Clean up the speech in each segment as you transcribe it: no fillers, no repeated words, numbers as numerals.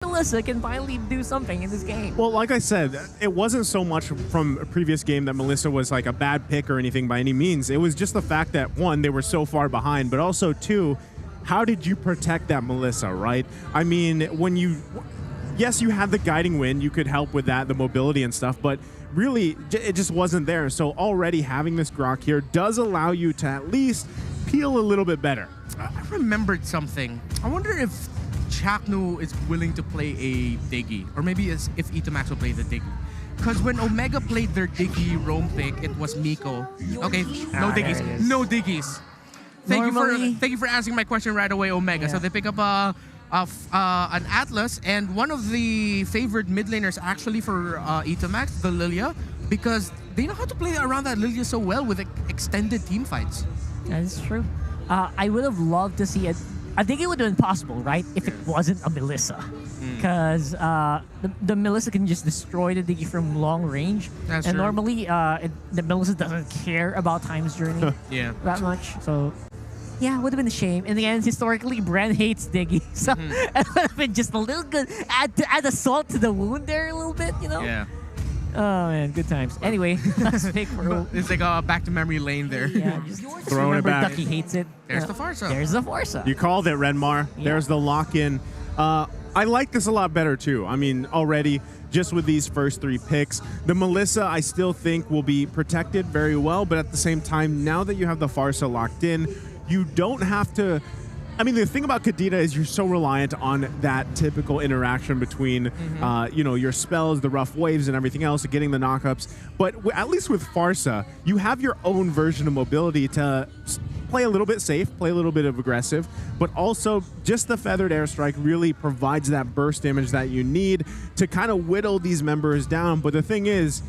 Melissa can finally do something in this game. Well, like I said, it wasn't so much from a previous game that Melissa was like a bad pick or anything by any means. It was just the fact that, one, they were so far behind, but also, two, how did you protect that Melissa, right? I mean, when you... Yes, you had the guiding wind. You could help with that, the mobility and stuff, but really, it just wasn't there. So already having this Grok here does allow you to at least peel a little bit better. I remembered something. I wonder if Chaknu is willing to play a Diggy, or maybe if Itamax will play the Diggy. Because when Omega played their Diggy roam pick, it was Miko. Okay, no Diggies. No Diggies. Thank you for answering my question right away, Omega. Yeah. So they pick up an Atlas, and one of the favored mid laners actually for Itamax, the Lilia, because they know how to play around that Lilia so well with extended team fights. That is true. I would have loved to see it. I think it would have been possible, right, if it wasn't a Melissa. Because the Melissa can just destroy the Diggy from long range. That's and true. Normally, the Melissa doesn't care about Time's Journey that much. So, yeah, it would have been a shame. In the end, historically, Bren hates Diggy. So it would have been just a little good, add a salt to the wound there a little bit, you know? Yeah. Oh, man, good times. Anyway, let's pick for... It's like a back to memory lane there. Yeah, just Throwing it back. Ducky hates it. There's the Farsa. There's the Farsa. You called it, Renmar. Yeah. There's the lock-in. I like this a lot better, too. I mean, already, just with these first three picks, the Melissa, I still think, will be protected very well, but at the same time, now that you have the Farsa locked in, you don't have to... I mean, the thing about Kadena is you're so reliant on that typical interaction between, you know, your spells, the rough waves, and everything else, getting the knockups. But at least with Farsa, you have your own version of mobility to play a little bit safe, play a little bit of aggressive, but also just the Feathered Airstrike really provides that burst damage that you need to kind of whittle these members down. But the thing is,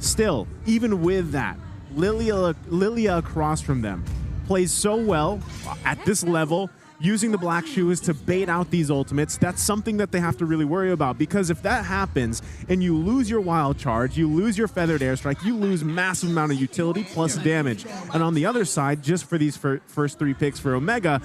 still, even with that, Lilia across from them plays so well at this level, using the Black Shoes to bait out these ultimates. That's something that they have to really worry about, because if that happens and you lose your Wild Charge, you lose your Feathered Airstrike, you lose massive amount of utility plus damage. And on the other side, just for these first three picks for Omega,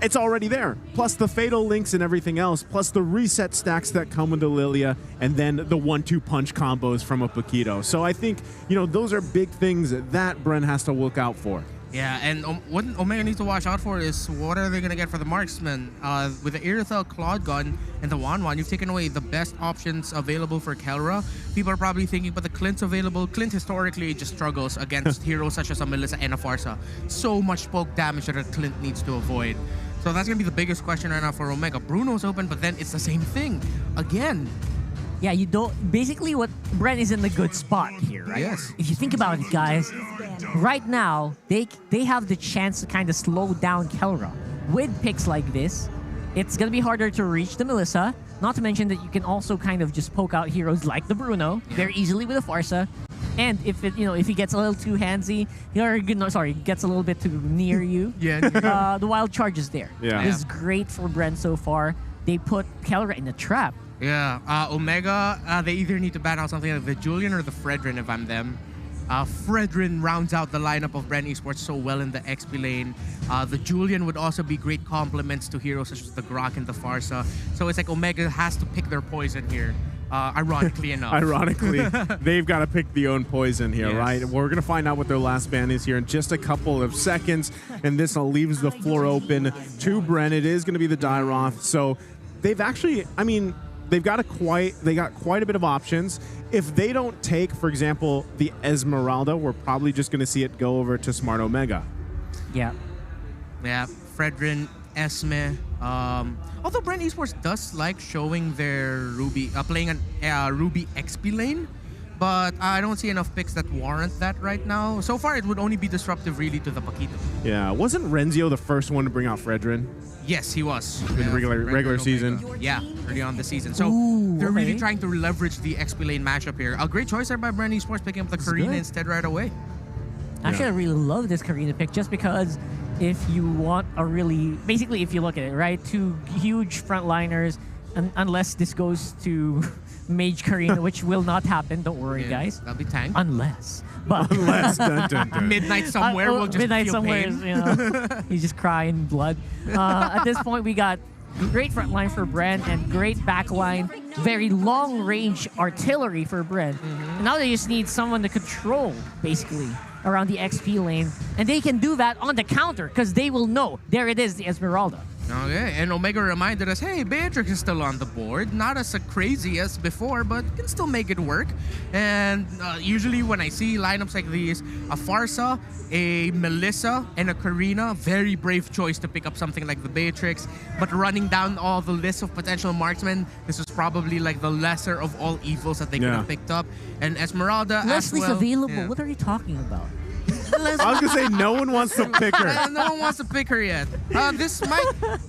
it's already there. Plus the Fatal Links and everything else, plus the reset stacks that come with the Lilia, and then the 1-2 punch combos from a Paquito. So I think, you know, those are big things that Bren has to look out for. Yeah, and what Omega needs to watch out for is what are they going to get for the marksman. With the Irithel Claude Gun and the Wanwan, you've taken away the best options available for Kelra. People are probably thinking, but the Clint's available. Clint historically just struggles against heroes such as a Melissa and a Farsa. So much poke damage that a Clint needs to avoid. So that's going to be the biggest question right now for Omega. Bruno's open, but then it's the same thing. Again. Yeah, you don't... Basically, what Bren is in the good spot here, right? Yes. If you think about it, guys, right now, they have the chance to kind of slow down Kelra. With picks like this, it's going to be harder to reach the Melissa. Not to mention that you can also kind of just poke out heroes like the Bruno very easily with a Farsa. And if it, you know, if he gets a little too handsy, or no, sorry, gets a little bit too near you, the Wild Charge is there. Yeah. This is great for Bren so far. They put Kelra in a trap. Yeah, Omega, they either need to ban out something like the Julian or the Fredrin if I'm them. Fredrin rounds out the lineup of Bren Esports so well in the XP lane. The Julian would also be great complements to heroes such as the Grok and the Farsa. So it's like Omega has to pick their poison here, ironically enough. Ironically, they've got to pick their own poison here, right? We're going to find out what their last ban is here in just a couple of seconds, and this leaves the floor open to Bren. It is going to be the Dairoth. So they've actually, I mean... they got quite a bit of options. If they don't take, for example, the Esmeralda, we're probably just going to see it go over to Smart Omega. Yeah. Yeah, Fredrin, Esme. Although Bren Esports does like showing their Ruby, playing a Ruby XP lane, but I don't see enough picks that warrant that right now. So far, it would only be disruptive really to the Paquito. Yeah, wasn't Renzio the first one to bring out Fredrin? Yes, he was. In the regular season. Yeah, early on the season. So they're really trying to leverage the XP lane matchup here. A great choice there by Bren Esports, picking up the Karina instead right away. Actually, I really love this Karina pick just because if you want a really... Basically, if you look at it, right? Two huge frontliners, unless this goes to Mage Karina, which will not happen. Don't worry, guys. That'll be tanked. Unless. But Midnight somewhere will just Midnight feel somewhere, pain. you know, he's just crying blood. At this point, we got Great front line for Bren and great back line. Very long-range artillery for Bren. And now they just need someone to control, basically, around the XP lane. And they can do that on the counter because they will know. There it is, the Esmeralda. Okay, and Omega reminded us, hey, Beatrix is still on the board. Not as crazy as before, but can still make it work. And usually when I see lineups like these, a Farsa, a Melissa, and a Karina, very brave choice to pick up something like the Beatrix. But running down all the list of potential marksmen, this is probably like the lesser of all evils that they could have picked up. And Esmeralda Leslie's as well. available. Yeah. What are you talking about? I was gonna say no one wants to pick her. No one wants to pick her yet. This might...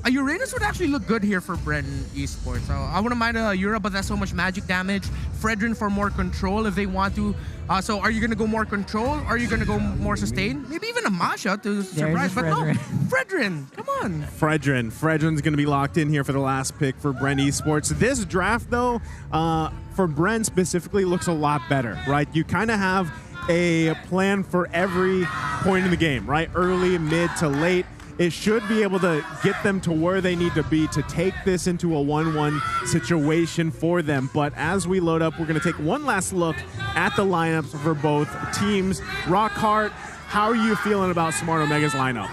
Uranus would actually look good here for Bren Esports. So I wouldn't mind Yura, but that's so much magic damage. Fredrin for more control if they want to. So are you going to go more control? Or are you going to go more sustain? Maybe even a Masha to surprise. But no, Fredrin, come on. Fredrin's going to be locked in here for the last pick for Bren Esports. This draft, though, for Bren specifically, looks a lot better, right? You kind of have a plan for every point in the game, right? Early, mid to late. It should be able to get them to where they need to be to take this into a 1-1 situation for them. But as we load up, we're going to take one last look at the lineups for both teams. Rockhart, how are you feeling about Smart Omega's lineup?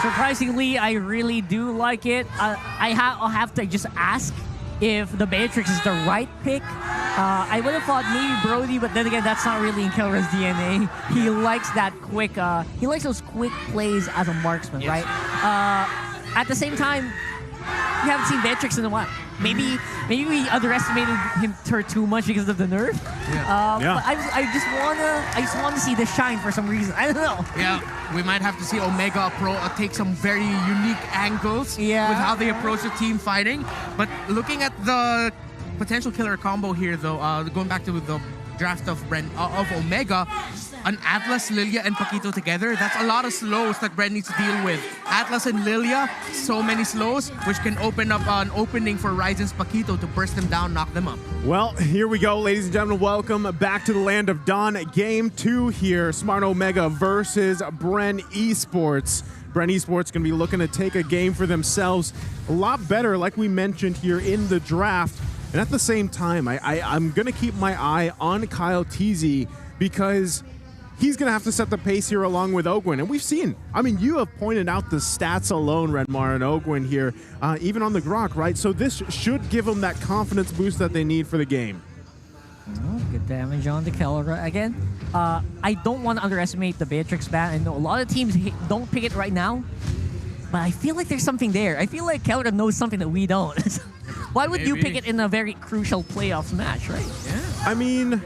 Surprisingly, I really do like it. I'll have to just ask if the Beatrix is the right pick. I would have thought maybe Brody, but then again, that's not really in Kelra's DNA. He likes that quick, he likes those quick plays as a marksman, right? At the same time, we haven't seen Beatrix in a while. Maybe we underestimated her too much because of the nerf. But I just wanna see the shine for some reason. I don't know. Yeah, we might have to see Omega take some very unique angles with how they approach the team fighting. But looking at the potential killer combo here, though, going back to the draft of Omega, an Atlas, Lilia, and Paquito together, that's a lot of slows that Bren needs to deal with. Atlas and Lilia, so many slows, which can open up an opening for Ryzen's Paquito to burst them down, knock them up. Well, here we go, ladies and gentlemen. Welcome back to the Land of Dawn. Game 2 here, Smart Omega versus Bren Esports. Bren Esports going to be looking to take a game for themselves a lot better, like we mentioned here in the draft. And at the same time, I'm going to keep my eye on Kyle Teasy because he's going to have to set the pace here along with Ogwin. And we've seen, I mean, you have pointed out the stats alone, Redmar and Ogwin here, even on the Grok, right? So this should give them that confidence boost that they need for the game. Oh, good damage on the Kelra. Again, I don't want to underestimate the Beatrix ban. I know a lot of teams don't pick it right now, but I feel like there's something there. I feel like Kelra knows something that we don't. Why would you pick it in a very crucial playoffs match, right? Yeah. I mean,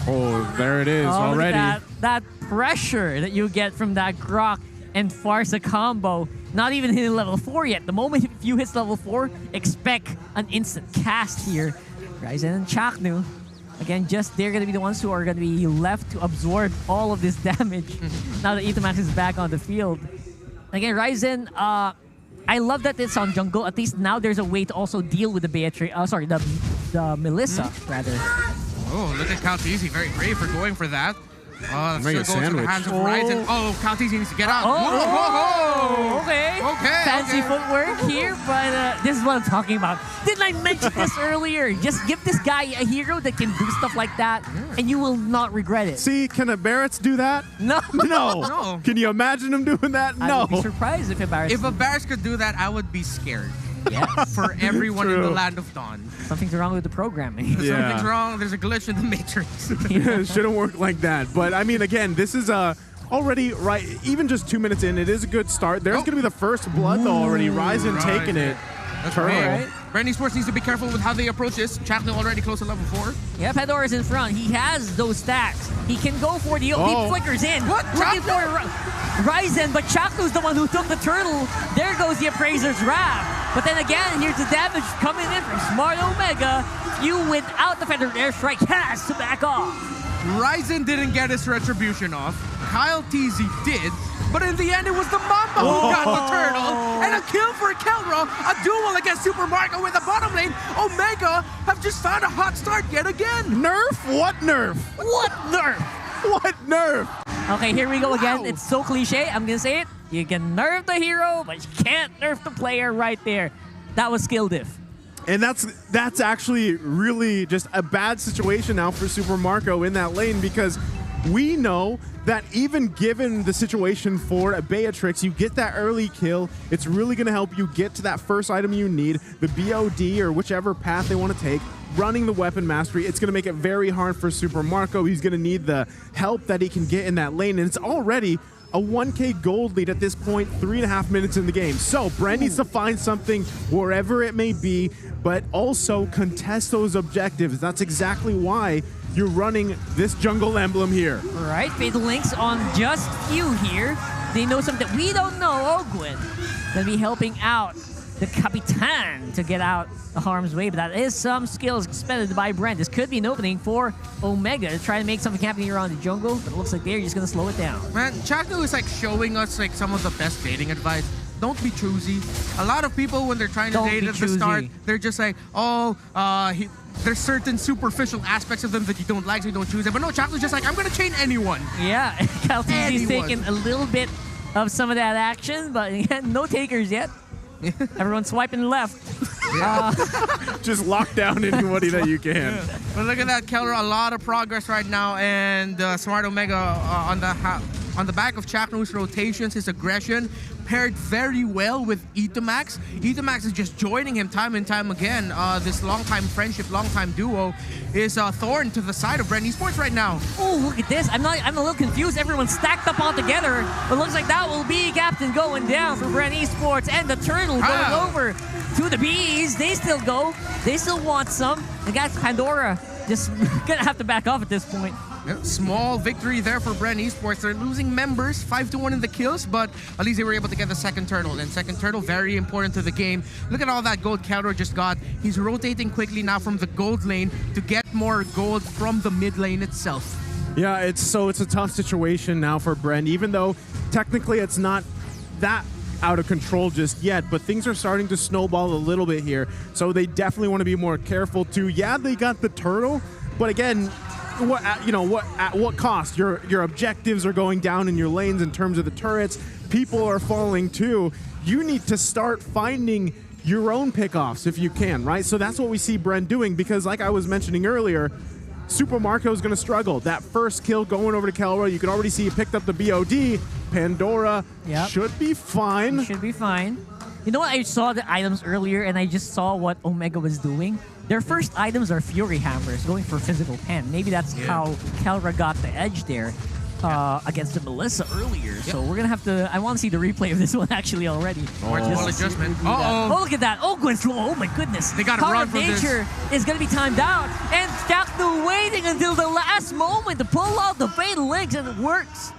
oh, there it is already. That pressure that you get from that Grok and Farsa combo, not even hitting level 4 yet. The moment if you hit level 4, expect an instant cast here. Ryzen and Chaknu, again, they're going to be the ones who are going to be left to absorb all of this damage now that Etamax is back on the field. Again, Ryzen, I love that it's on jungle. At least now there's a way to also deal with the Beatrix. The Melissa, rather. Oh, look at Count Easy. Very brave for going for that. That's Make a still going to the hands of Ryzen. Oh, Count Easy needs to get out. Okay. Fancy footwork here, but this is what I'm talking about. Didn't I mention this earlier? Just give this guy a hero that can do stuff like that, and you will not regret it. See, can a Barrett's do that? No. No. Can you imagine him doing that? I No. would be surprised if Embarrassed. If a Barris could do that, I would be scared. Yes. For everyone in the True. Land of Dawn. Something's wrong with the programming. Yeah. Something's wrong. There's a glitch in the Matrix. It shouldn't work like that. But I mean, again, this is already right. Even just 2 minutes in, it is a good start. There's going to be the first blood though already. Ryzen taking it. That's Turtle. right. Bren Esports needs to be careful with how they approach this. Chapman already close to level 4. Yeah, Fedora's in front. He has those stacks. He can go for the he flickers in. What? Looking for Ryzen, but Chaknu's the one who took the turtle. There goes the Appraiser's Wrath. But then again, here's the damage coming in from Smart Omega. You without the Federal Airstrike has to back off. Ryzen didn't get his retribution off. Kyle Teasy did. But in the end, it was the Mamba who got the turtle. And a kill for Kelra. A duel against Super Marco with the bottom lane. Omega have just found a hot start yet again. Nerf? What nerf? What nerf? What nerf? Okay, here we go again. Wow. It's so cliche. I'm going to say it. You can nerf the hero, but you can't nerf the player right there. that was skill diff. And that's actually really just a bad situation now for Super Marco in that lane, because we know that even given the situation for a Beatrix, you get that early kill. It's really going to help you get to that first item you need, the BOD or whichever path they want to take. Running the weapon mastery, it's going to make it very hard for Super Marco. He's going to need the help that he can get in that lane, and it's already a 1K gold lead at this point, 3.5 minutes in the game. So Bren needs to find something wherever it may be, but also contest those objectives. That's exactly why you're running this jungle emblem here. All right, Fatal Links on just few here. They know something that we don't know. Ogwin gonna be helping out the Capitan to get out the harm's way, but that is some skills expended by Bren. This could be an opening for Omega to try to make something happen here on the jungle, but it looks like they're just gonna slow it down. Man, Chakno is like showing us like some of the best dating advice. Don't be choosy. A lot of people, when they're trying to date at the start, they're just like, oh, there's certain superficial aspects of them that you don't like, so you don't choose it. But no, Chakno's just like, I'm gonna chain anyone. Yeah, Caltee's taking a little bit of some of that action, but again, no takers yet. Everyone's swiping left. Just lock down anybody that you can. Yeah. But look at that, Keller. A lot of progress right now, and Smart Omega on the back of Chakno's rotations, his aggression paired very well with Etamax. Etamax is just joining him time and time again. This long-time friendship, long-time duo is thorn to the side of Bren Esports right now. Oh, look at this. I'm a little confused. Everyone's stacked up all together. But looks like that will be Captain going down for Bren Esports, and the Turtle going over to the Bees. They still go. They still want some. And guys, Pandora just gonna have to back off at this point. Yeah, small victory there for Bren Esports. They're losing members, 5-1 in the kills, but at least they were able to get the second turtle. And second turtle, very important to the game. Look at all that gold Keller just got. He's rotating quickly now from the gold lane to get more gold from the mid lane itself. Yeah, it's a tough situation now for Bren, even though technically it's not that out of control just yet, but things are starting to snowball a little bit here. So they definitely want to be more careful too. Yeah, they got the turtle, but again, at what cost? Your objectives are going down in your lanes in terms of the turrets. People are falling too. You need to start finding your own pickoffs if you can, right? So that's what we see Bren doing, because like I was mentioning earlier, Super Marco is going to struggle. That first kill going over to Kelra, you can already see he picked up the BOD. Pandora should be fine. Should be fine. You know what? I saw the items earlier, and I just saw what Omega was doing. Their first items are Fury Hammers, going for physical pen. Maybe that's how Kelra got the edge there against the Melissa earlier. So we're going to have to... I want to see the replay of this one actually already. Ball adjustment. Oh, look at that. Oh, Gwen's low. Oh, my goodness. They got to run from this. Nature is going to be timed out. And Chakno waiting until the last moment to pull out the Fatal Links, and it works.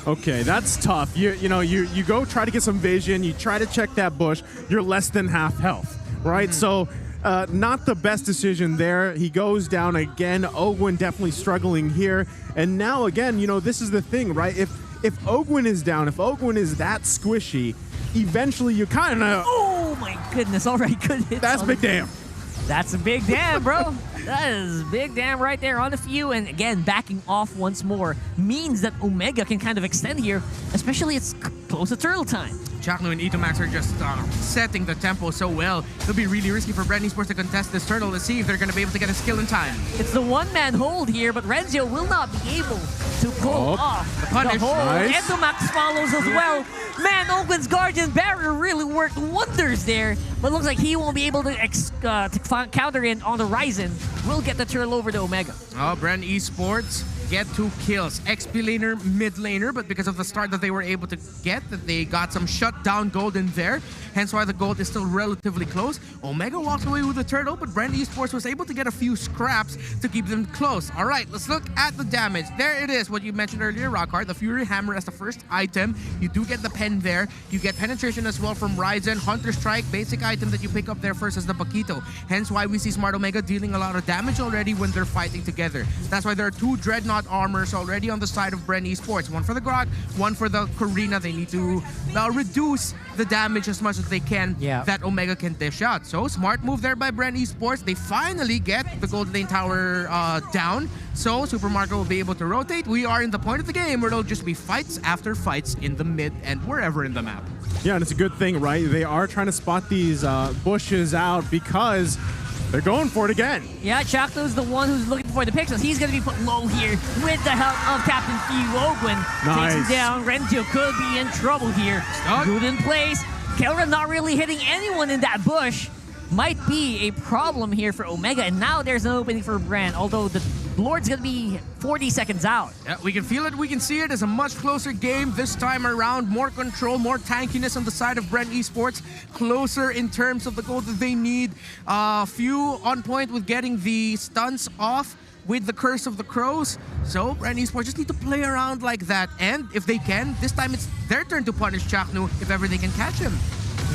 Okay, that's tough. You go try to get some vision. You try to check that bush. You're less than half health, right? So not the best decision there. He goes down again. Ogwin definitely struggling here. And now again, this is the thing, right? If Ogwin is down, if Ogwin is that squishy, eventually you kind of... Oh my goodness! All right, good hits. That's big damn. That's a big damn, bro. That is big damn right there on the few. And again, backing off once more means that Omega can kind of extend here, especially it's close to turtle time. Chakno and Etamax are just setting the tempo so well. It'll be really risky for Bren Esports to contest this turtle to see if they're going to be able to get a skill in time. It's the one-man hold here, but Renzio will not be able to pull off the hold. Nice. Etamax follows as well. Man, Ogwin's Guardian Barrier really worked wonders there, but looks like he won't be able to counter in on the Ryzen. We'll get the turtle over to Omega. Oh, Bren Esports get 2 kills. XP laner, mid laner, but because of the start that they were able to get, that they got some shutdown gold in there, hence why the gold is still relatively close. Omega walks away with the turtle, but Bren Esports was able to get a few scraps to keep them close. All right, let's look at the damage. There it is, what you mentioned earlier, Rockhard, the Fury Hammer as the first item. You do get the pen there. You get penetration as well from Ryzen. Hunter Strike, basic item that you pick up there first as the Paquito. Hence why we see Smart Omega dealing a lot of damage already when they're fighting together. That's why there are 2 Dreadnought armors already on the side of Bren Esports. One for the Grok, one for the Karina. They need to reduce the damage as much as they can that Omega can dish out. So smart move there by Bren Esports. They finally get the gold lane tower down. So Super Marco will be able to rotate. We are in the point of the game where it'll just be fights after fights in the mid and wherever in the map. Yeah, and it's a good thing, right? They are trying to spot these bushes out because they're going for it again. Yeah, Chakno's the one who's looking for the pixels. He's going to be put low here with the help of Captain Ogwin. Nice. Takes him down. Rentio could be in trouble here. Stuck. Good in place. Kelra not really hitting anyone in that bush. Might be a problem here for Omega. And now there's an opening for Bren, although the Lord's going to be 40 seconds out. Yeah, we can feel it, we can see it. It's a much closer game this time around. More control, more tankiness on the side of Bren Esports. Closer in terms of the goal that they need. Few on point with getting the stunts off with the Curse of the Crows. So Bren Esports just need to play around like that. And if they can, this time it's their turn to punish Chaknu if ever they can catch him.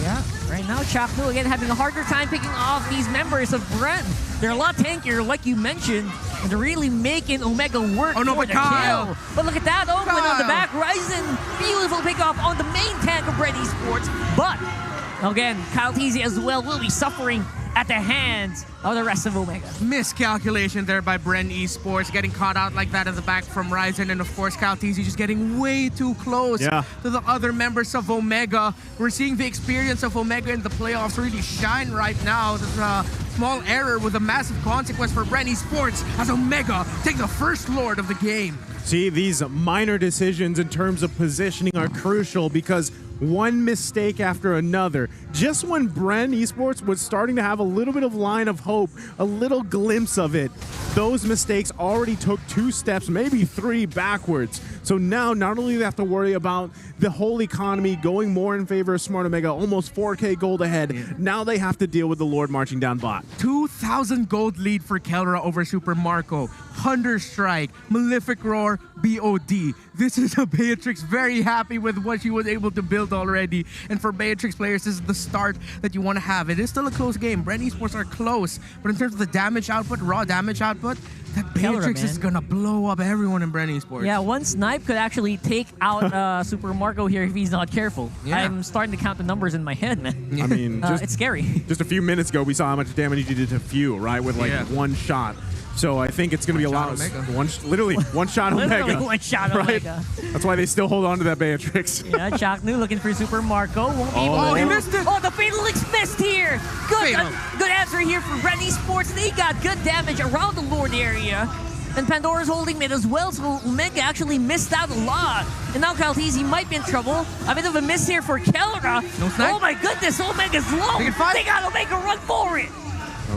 Yeah, right now Chaknu again having a harder time picking off these members of Bren. They're a lot tankier, like you mentioned, and they're really making Omega work Oh no, for but the Kyle. kill. But look at that, Owen on the Kyle. back, Ryzen, beautiful pickoff on the main tank of Bren Esports. But again, Kyle Teasy as well will be suffering at the hands of the rest of Omega. Miscalculation there by Bren Esports, getting caught out like that at the back from Ryzen, and of course Kyle Teasy just getting way too close Yeah. to the other members of Omega. We're seeing the experience of Omega in the playoffs really shine right now. There's a small error with a massive consequence for Bren Esports as Omega take the first Lord of the game. See, these minor decisions in terms of positioning are crucial because one mistake after another. Just when Bren Esports was starting to have a little bit of line of hope, a little glimpse of it, those mistakes already took 2 steps, maybe 3 backwards. So now, not only do they have to worry about the whole economy going more in favor of Smart Omega, almost 4K gold ahead, now they have to deal with the Lord marching down bot. 2,000 gold lead for Kelra over Super Marco. Thunder Strike, Malefic Roar, BOD. This is a Beatrix very happy with what she was able to build already. And for Beatrix players, this is the start that you want to have. It is still a close game. Bren Esports are close. But in terms of the damage output, raw damage output, that Beatrix is going to blow up everyone in Bren Esports. Yeah, one snipe could actually take out Super Marco here if he's not careful. Yeah. I'm starting to count the numbers in my head, man. I mean, It's scary. just a few minutes ago, we saw how much damage he did to Few, right? With like Yeah. one shot. So I think it's going to be a lot shot Omega. literally one shot Literally Omega. one shot right? Omega. That's why they still hold on to that Beatrix. Yeah, Chaknu looking for Super Marco. Won't be able Oh, to. he missed it. Oh, the Fatalix missed here. Good, Fatal. good answer here for Bren Esports. They got good damage around the Lord area. And Pandora's holding mid as well, so Omega actually missed out a lot. And now Kaltizi might be in trouble. A bit of a miss here for Kelra. No snipe. Oh my goodness, Omega's low. They can fight. They got Omega run for it.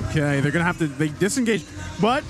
Okay, they're going to have to they disengage. But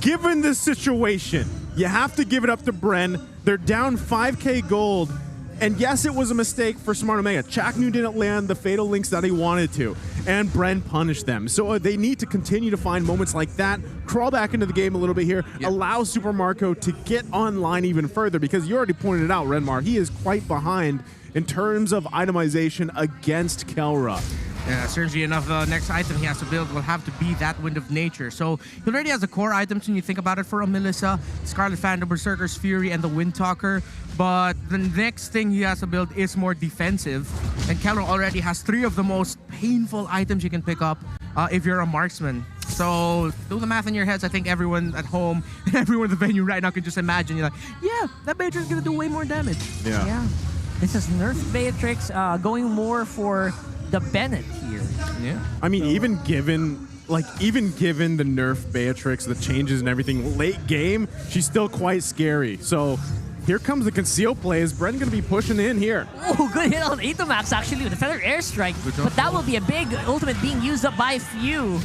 given the situation, you have to give it up to Bren. They're down 5K gold. And yes, it was a mistake for Smart Omega. Chaknu didn't land the fatal links that he wanted to, and Bren punished them. So they need to continue to find moments like that, crawl back into the game a little bit here, allow Super Marco to get online even further, because you already pointed it out, Renmar, he is quite behind in terms of itemization against Kelra. Yeah, strangely enough, the next item he has to build will have to be that Wind of Nature. So he already has the core items when you think about it for a Melissa, Scarlet Phantom, Berserker's Fury, and the Wind Talker. But the next thing he has to build is more defensive. And Kelra already has 3 of the most painful items you can pick up if you're a marksman. So do the math in your heads. I think everyone at home and everyone in the venue right now can just imagine. You're like, yeah, that Beatrix is going to do way more damage. Yeah. This is Nerf Beatrix going more for the Bennett here. Yeah. I mean, even given the nerf Beatrix, the changes and everything, late game, she's still quite scary. So here comes the conceal play. Is Bren going to be pushing in here? Oh, good hit on Atomax actually with a Feather Airstrike. But that will be a big ultimate being used up by Few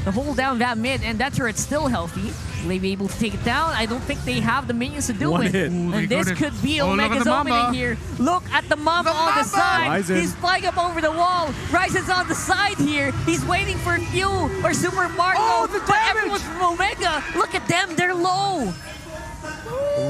to hold down that mid, and that turret's still healthy. Will they be able to take it down? I don't think they have the minions to do One it. hit. Ooh, And this could be look at Omega's the Mamba. opening here. Look at the Mamba The on the Mamba! side. Ryzen. He's flying up over the wall. Ryzen's on the side here. He's waiting for Few or Super Marco. Oh, the but damage! everyone's from Omega. Look at them. They're low.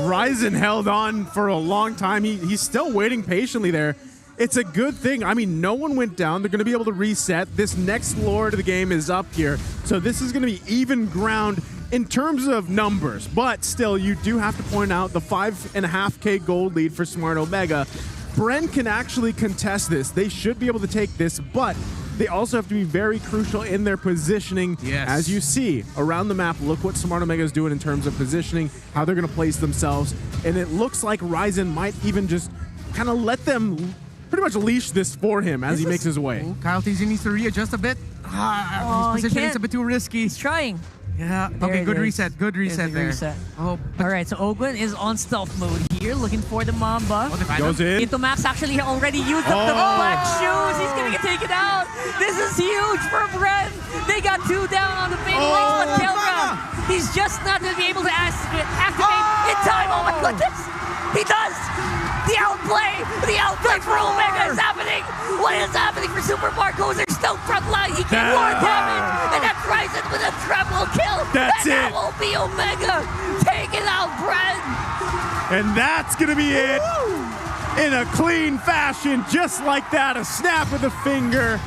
Ryzen held on for a long time. He's still waiting patiently there. It's a good thing. I mean, no one went down. They're going to be able to reset. This next Lord of the game is up here. So this is going to be even ground in terms of numbers. But still, you do have to point out the 5.5K gold lead for Smart Omega. Bren can actually contest this. They should be able to take this, but they also have to be very crucial in their positioning. Yes. As you see around the map, look what Smart Omega is doing in terms of positioning, how they're going to place themselves. And it looks like Ryzen might even just kind of let them pretty much leash this for him as he makes his way. Ooh, Kyle TZ needs to readjust a bit. Oh, His he positioning is can't. a bit too risky. He's trying. Yeah. There Okay, it good is. reset. Good There's a reset good there. reset. Oh, All right, so Ogwen is on stealth mode here, looking for the Mamba. the Phantom. Goes in. Itomax actually already used up the Oh. black shoes. He's gonna get taken out. This is huge for Bren. They got 2 down on the main lanes, but Kelra, he's just not gonna be able to activate in time. Oh my goodness, he does. The outplay for Omega is happening. What is happening for Super Marcos? They're still front line. He can more damage, and that's Ryzen with a triple kill. That's and it. that will be Omega taking out Bren. And that's going to be it in a clean fashion, just like that. A snap of the finger.